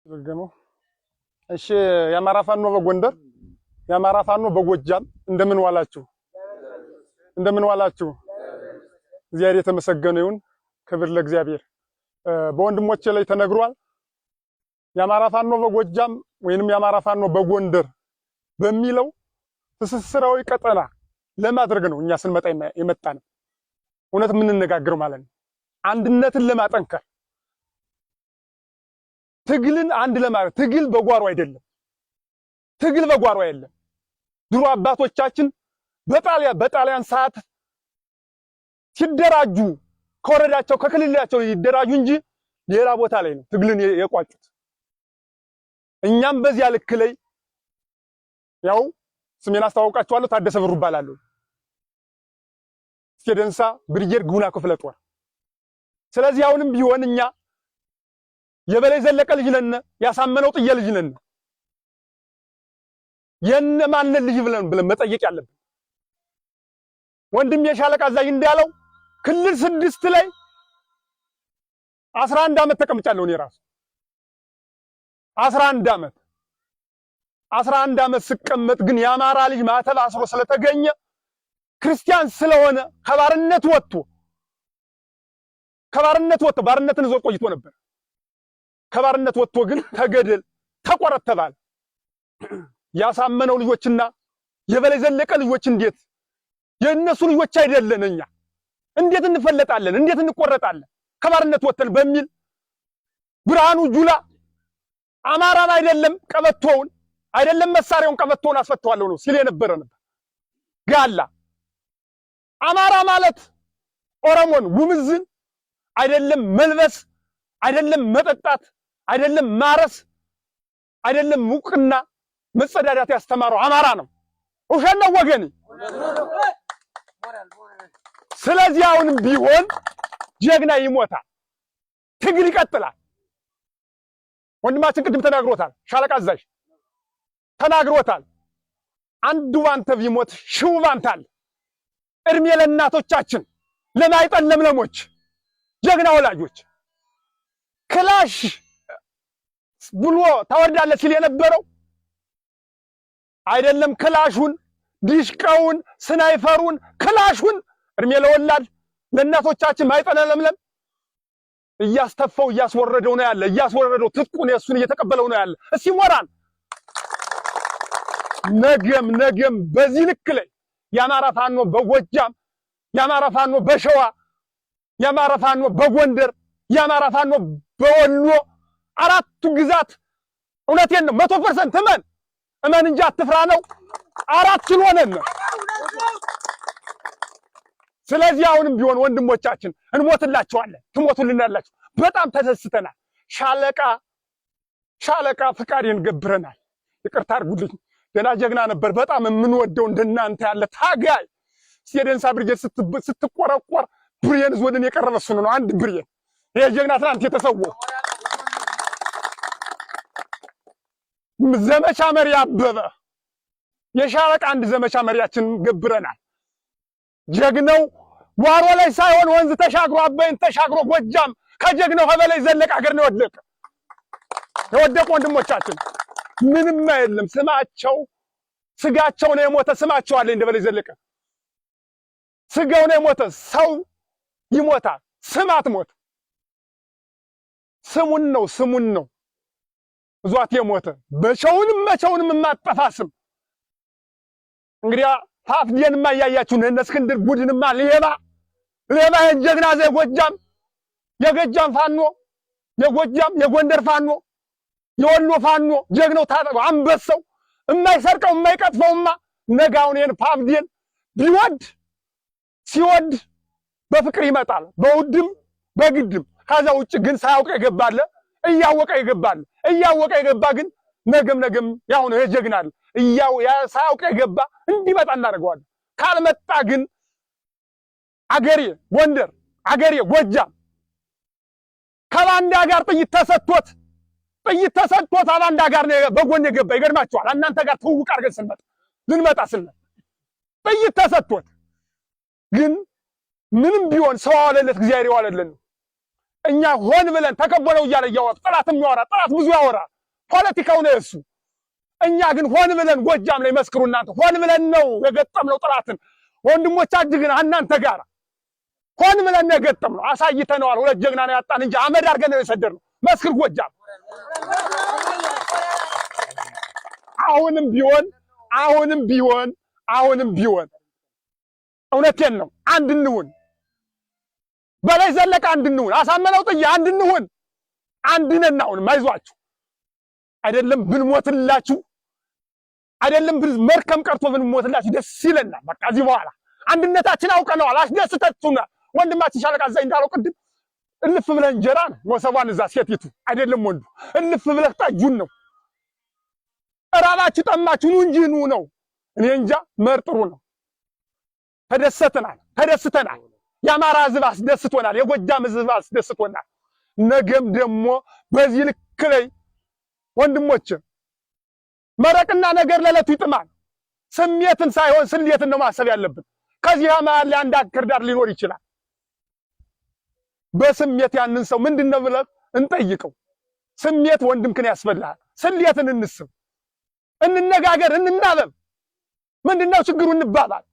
ዘገኑ እሺ የአማራ ፋኖ በጎንደር የአማራ ፋኖ በጎጃም እንደምን ዋላችሁ? እግዚአብሔር የተመሰገነ ይሁን። ክብር ለእግዚአብሔር። በወንድሞቼ ላይ ተነግሯል። የአማራ ፋኖ በጎጃም ወይንም የአማራ ፋኖ በጎንደር በሚለው ትስስራዊ ቀጠና ለማድረግ ነው እኛ ስንመጣ የመጣነው። እውነት የምንነጋገር ማለት ነው። አንድነትን ለማጠንከር ትግልን አንድ ለማድረግ ትግል በጓሮ አይደለም። ትግል በጓሮ አይደለም። ድሮ አባቶቻችን በጣሊያን ሰዓት ሲደራጁ ከወረዳቸው ከክልላቸው ይደራጁ እንጂ ሌላ ቦታ ላይ ነው ትግልን የቋጩት። እኛም በዚያ ልክ ላይ ያው ስሜን አስተዋውቃችኋለሁ። ታደሰ ብሩ እባላለሁ። ስቴደንሳ ብርጌድ ጉና ክፍለ ጦር። ስለዚህ አሁንም ቢሆን እኛ የበላይ ዘለቀ ልጅ ነን፣ ያሳመነው ጥየ ልጅ ነን። የነማን ልጅ ብለን መጠየቅ ያለብን ወንድም የሻለቃ አዛዥ እንዳለው ክልል 6 ላይ 11 ዓመት ተቀምጫለሁ እኔ ራሱ 11 ዓመት ስቀመጥ ግን የአማራ ልጅ ማተብ አስሮ ስለተገኘ ክርስቲያን ስለሆነ ከባርነት ወጥቶ ባርነትን ዞር ቆይቶ ነበር። ከባርነት ወጥቶ ግን ተገደል ተቆረጥ ተባለ። ያሳመነው ልጆችና የበላይ ዘለቀ ልጆች እንዴት የነሱ ልጆች አይደለን እኛ እንዴት እንፈለጣለን? እንዴት እንቆረጣለን? ከባርነት ወጥተን በሚል ብርሃኑ ጁላ አማራን አይደለም ቀበቶውን አይደለም መሳሪያውን ቀበቶውን አስፈተዋለሁ ነው ሲል የነበረ ነበር። ጋላ አማራ ማለት ኦሮሞን ጉምዝን አይደለም መልበስ አይደለም መጠጣት አይደለም ማረስ አይደለም ሙቅና መጸዳዳት ያስተማረው አማራ ነው። ውሸት ነው ወገኔ። ስለዚህ አሁንም ቢሆን ጀግና ይሞታል፣ ትግል ይቀጥላል። ወንድማችን ቅድም ተናግሮታል፣ ሻለቃ አዛዥ ተናግሮታል። አንዱ ባንተ ቢሞት ሺው ባንተ አለ። እድሜ ለእናቶቻችን ለማይጠን ለምለሞች ጀግና ወላጆች ክላሽ ብሎ ታወርዳለህ ሲል የነበረው አይደለም ክላሹን ዲሽቃውን ስናይፈሩን ክላሹን እድሜ ለወላድ ለእናቶቻችን ማይጠን ለምለም እያስተፈው እያስወረደው ነው ያለ። እያስወረደው ትጥቁን የሱን እየተቀበለው ነው ያለ። እስኪ ሞራን ነገም በዚህ ልክ ላይ የአማራ ፋኖ በጎጃም የአማራ ፋኖ በሸዋ የአማራ ፋኖ በጎንደር የአማራ ፋኖ በወሎ አራቱ ግዛት እውነቴን ነው 100% እመን እንጂ አትፍራ ነው። አራቱን ሆነን ስለዚህ አሁንም ቢሆን ወንድሞቻችን እንሞትላችኋለን፣ ትሞቱልናላችሁ። በጣም ተደስተናል። ሻለቃ ፍቃዴን ገብረናል። ይቅርታ አድርጉልኝ። ገና ጀግና ነበር። በጣም የምንወደው እንደናንተ ያለ ታጋይ ስቴደንሳ ብርጌድ ስትቆረቆር ብሬን ወደን የቀረበ እሱ ነው። አንድ ብሬን ይሄ ጀግና ትናንት የተሰወው ዘመቻ መሪ አበበ የሻለቃ አንድ ዘመቻ መሪያችን ገብረናል። ጀግናው ዋሮ ላይ ሳይሆን ወንዝ ተሻግሮ አባይን ተሻግሮ ጎጃም ከጀግናው ከበላይ ዘለቀ ሀገር ነው የወደቁ ወንድሞቻችን ምንም አይደለም። ስጋቸው ነው የሞተ። ስማቸው አለ እንደበላይ ዘለቀ ስጋው ነው የሞተ። ሰው ይሞታል፣ ስም አትሞት። ስሙን ነው ዟት የሞተ መቼውንም የማጠፋ ስም። እንግዲያ ፋፍዴንማ እያያችሁ እነ እስክንድር ቡድንማ ሌባ የጀግና የጎጃም ፋኖ የጎንደር ፋኖ የወሎ ፋኖ ጀግናው ታጠቀው አንበሳው የማይሰርቀው የማይቀጥፈውማ ነጋውን ይሄን ፋፍዴን ሲወድ በፍቅር ይመጣል፣ በውድም በግድም። ከዛ ውጭ ግን ሳያውቅ የገባለ እያወቀ የገባ ግን ነገም ያው ነው የጀግናል። ሳያውቅ የገባ እንዲመጣ እናደርገዋለን። ካልመጣ ግን አገሬ ጎንደር አገሬ ጎጃም ከባንዳ ጋር ጥይት ተሰጥቶት አባንዳ ጋር ነው በጎን የገባ። ይገርማችኋል። እናንተ ጋር ትውውቅ አድርገን ልንመጣ ስንል ጥይት ተሰጥቶት ግን ምንም ቢሆን ሰው አለለት እግዚአብሔር ዋለልን። እኛ ሆን ብለን ተከበለው እያለ ጠላት ብዙ ያወራል። ፖለቲካው ነው እሱ። እኛ ግን ሆን ብለን ጎጃም ላይ መስክሩ እናንተ ሆን ብለን ነው የገጠምነው ጥላትን ወንድሞቻችን ግን እናንተ ጋር ሆን ብለን ነው የገጠምነው። አሳይተነዋል። ሁለት ጀግና ነው ያጣን እንጂ አመድ አድርገን ነው የሰደድነው። መስክር ጎጃም። አሁንም ቢሆን እውነቴን ነው አንድ እንሁን። በላይ ዘለቀ አንድ እንሁን። አሳመነው ጥያ አንድ እንሁን። አንድ ነን። አሁንም አይዟችሁ። አይደለም ብንሞትላችሁ አይደለም መርከም ቀርቶ ብንሞትላችሁ ደስ ይለናል። በቃ እዚህ በኋላ አንድነታችን አውቀነዋል። አስደስተቱናል። ወንድማችን ሻለቃ እዛ እንዳለው ቅድም እልፍ ብለህ እንጀራ ነው ወሰቧን እዛ ሴቲቱ አይደለም ወንዱ እልፍ ብለህ ጠጁን ነው። እራባችሁ ጠማችሁ ኑ እንጂ ኑ ነው። እኔ እንጃ መርጥሩ ነው። ተደስተናል። የአማራ ሕዝብ አስደስቶናል። የጎጃም ሕዝብ አስደስቶናል። ነገም ደግሞ በዚህ ልክ ላይ ወንድሞች መረቅና ነገር ለለቱ ይጥማል። ስሜትን ሳይሆን ስሌትን ነው ማሰብ ያለብን። ከዚህ መሀል ላይ አንድ አክርዳር ሊኖር ይችላል። በስሜት ያንን ሰው ምንድነው ብለን እንጠይቀው። ስሜት ወንድምክን ያስፈልሃል። ስሌትን እንስብ፣ እንነጋገር፣ እንናበብ። ምንድነው ችግሩ እንባባል።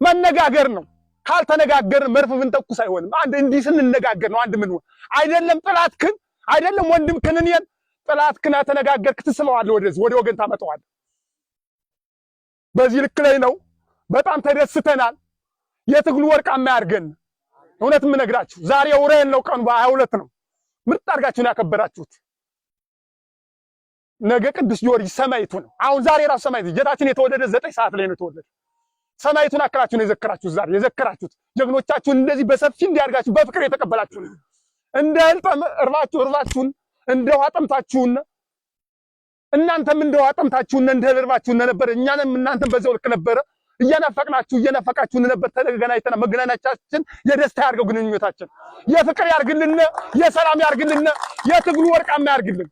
መነጋገር ነው። ካልተነጋገርን መርፍ ብንተኩስ አይሆንም። አንድ እንዲህ ስንነጋገር ነው አንድ ምን አይደለም ጥላትክን አይደለም ወንድምክን እኔን ጥላትክን ተነጋገርክ ትስበዋለህ፣ ወደ ወገን ታመጣዋለህ። በዚህ ልክ ላይ ነው። በጣም ተደስተናል። የትግሉ ወርቃማ ያርገን። እውነት የምነግራችሁ ዛሬ ውሬን ነው። ቀኑ በ22 ነው። ምርጥ አድርጋችሁን ያከበራችሁት። ነገ ቅዱስ ጊዮርጊስ ሰማይቱ ነው። አሁን ዛሬ ራሱ ሰማይቱ ጌታችን የተወለደ 9 ሰዓት ላይ ነው የተወለደ። ሰማይቱን አከራችሁ ነው የዘከራችሁት። ዛሬ የዘከራችሁት ጀግኖቻችሁን እንደዚህ በሰፊ እንዲያርጋችሁ በፍቅር የተቀበላችሁ እንደ እርባችሁን እንደ ውሃ ጠምታችሁን እናንተም እንደ ውሃ ጠምታችሁን እንደ እርባችሁን ነበር። እኛንም እናንተም በዛው ልክ ነበረ። እየናፈቃችሁን ነበር። ተገናኝተና መገናኛቻችን የደስታ ያርገው፣ ግንኙነታችን የፍቅር ያርግልን፣ የሰላም ያርግልን፣ የትግሉ ወርቃማ ያርግልን።